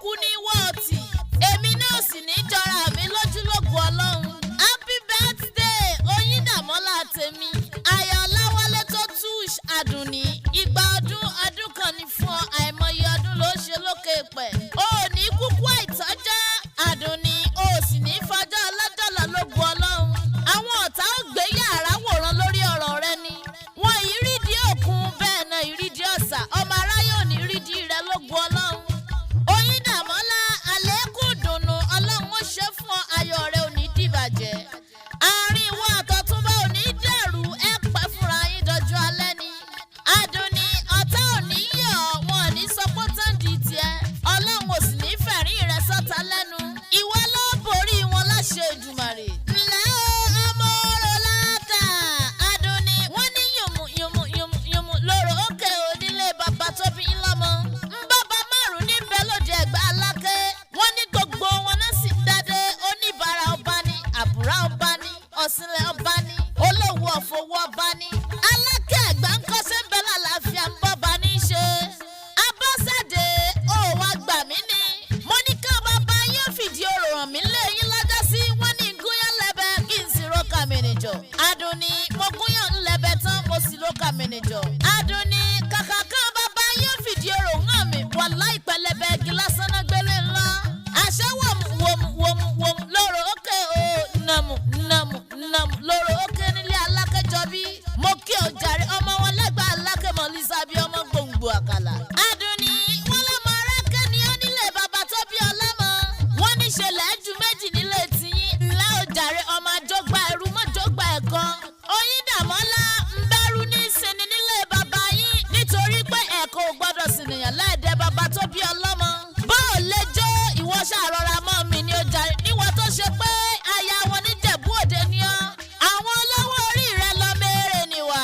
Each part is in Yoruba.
kúkú ní wọ́ọ̀tì èmi náà sì ní jọra mi lójúlógún Ọlọ́run. Happy birthday Oyindamola tèmi aya Ọláwálé tó túṣ Àdùnní igba ọdún kan ní fún ọ àìmọye ọdún ló ṣe lókè pẹ̀. O ò ní kúkú àìtọ́jọ́ Àdùnní o sì ní fọjọ́ ọlọ́jọ́ lọ lógun Ọlọ́run. Àwọn ọ̀tá ò gbé yàrá wòran lórí ọ̀rọ̀ rẹ ni. Wọn ìrídìí òkun bẹ́ẹ̀ náà ìrídìí ọ̀sà ọmọ aráyé ò ní rídìí rẹ lógun Ọlọ́run. Oyindamola àlékún dùnnú Ọlọ́run ó ṣe fún ọ ayọ̀ rẹ ò ní dìbàjẹ́. Àárín ìwọ àtọ̀túnbá ò ní dẹ̀rù ẹ pẹ́ fúnra yín dọjú alẹ́ ni. Àdùnní ọ̀tá ò ní yọ̀ wọn ò ní sọ pé tán di tiẹ̀. Ọlọ́run ò sì ní fẹ̀rín rẹ sọ́ta lẹ́nu. Ìwọ ló borí wọn láṣẹ Èdùmàrè. Ǹlẹ́ o ọmọ orò látà Àdùnní wọ́n ní yùmù lóró òkè onílé bàbá tó bí ń lọ́mọ. Ń bàbá márùn-ún níbẹ̀ lóde Ẹ̀gbá Aláké. Wọ́n ní gbogbo wọn náà sì dádé oníbàárà ọba ní àbúrá ọba ní ọ̀sìnlẹ̀ ọba ní olówó ọ̀fọwọ́ ọba ní. Aláké Ẹ̀gbá ń kọ́sẹ́ ń bẹ lálàáfíà ń bọ́ba ní í ṣe. Abọ́sẹ̀dé ó wá gbà mí ni. Mo ní ká bàbá yín fìdí ọ̀rọ̀ ràn mí lẹ́yìn lọ́jọ́ sí wọ́n ní gúnyán lẹ́bẹ̀ kí n sì rókà mìnìjọ. Àdùnní mo gúnyán lẹ́bẹ̀ tán mo sì rókà mìnìjọ. Àdùnní kàkà ká bàbá yín fìdí ọ̀rọ̀ hàn mí wàláhì pẹlẹbẹ igi lásán náà gbélé ńlá. Àṣẹ wòmù lóró òkè o nàmù lóró òkè nílé Alákéjọbí. Mo kí o jàre ọmọ wọn lẹ́gbàá Aláké mọ̀ Lísàbí ọmọ gbòǹgbò àkàlà. Àdùnní wọn lọ́mọ arákẹ́ ni ó nílé bàbá tó bí ọlọ́mọ. Wọ́n ní ṣẹlẹ̀ ju méjì nílé tiyín. Ńlá o jàre ọmọ àjọgbà ẹrú mọ́jọgbà ẹ̀kan. Oyindamola ń bẹ̀rù ní ìsinmi nílé bàbá yín nítorí pé ẹ̀kọ́ ò gbọ́dọ̀ sìnìyàn láìdẹ bàbá tó bí ọlọ́mọ. Bó o lè jó ìwọ ṣàrọ̀ra mọ́ mi ni ó jàre níwọ tó ṣe pé aya wọn níjẹ̀bú òde ni ọ́. Àwọn olówó orí rẹ lọ mẹ́rẹ̀ níwà.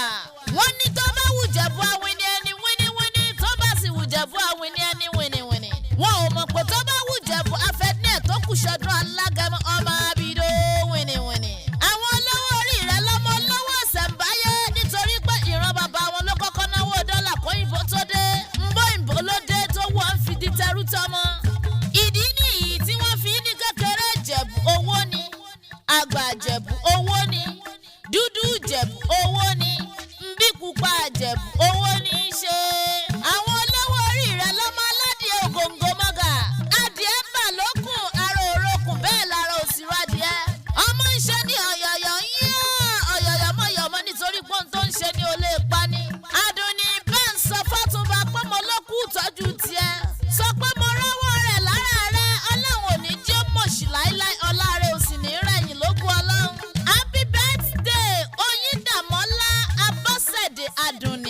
Wọ́n ní tó bá wù Jẹ̀bú àwìn ni ẹni wíníwíní tó bá sì wù Jẹ̀bú àwìn ni ẹni wíníwíní. Wọn ò mọ̀ pé tó bá wù Jẹ̀bú afẹ́dínẹ̀ tó kù ṣọdún Alágẹmọ ọmọ Abidó wíníwíní. Àwọn olówó orí rẹ lọ́mọ olówó ọ̀sẹ̀ǹbáyé nítorí pé ìran bàbá wọn ló kọ́kọ́ náwó dọ́là kóyìnbó tó dé. Mbóyìnbó ló dé tó wọ́n fi di tẹrú tọmọ. Ìdí nìyí tí wọ́n fi ní kékeré Jẹ̀bú owó ni, àgbà Jẹ̀bú owó ni, dúdú Jẹ̀bú owó ni, nbí pupa Jẹ̀bú owó ni í ṣe. Àwọn olówó orí rẹ̀ lọ́mọ aládìẹ ògòǹgò mọ́gà. Adìẹ bà lókùn ara òrokùn bẹ́ẹ̀ lára òsì radìẹ. Ọmọ ń ṣe ní ọ̀yọ̀yọ̀ yán ọ̀yọ̀yọ̀ mọ̀yọ̀mọ́ nítorí pọ́n tó ń ṣe ní olè pani. Àdùnní bẹ́ẹ̀ ń sọ fọ́túnba pé mo ló kú ìtọ́jú tiẹ̀. Sọ pé mo rọ́wọ́ rẹ̀ lára rẹ̀ Ọlọ́run ò ní jẹ́ mọ̀ṣì láíláí ọlá rẹ̀ ò sì ní rẹ̀yìn lógún Ọlọ́run. Happy birthday Oyindamola Abọ́sẹ̀dé Àdùnní.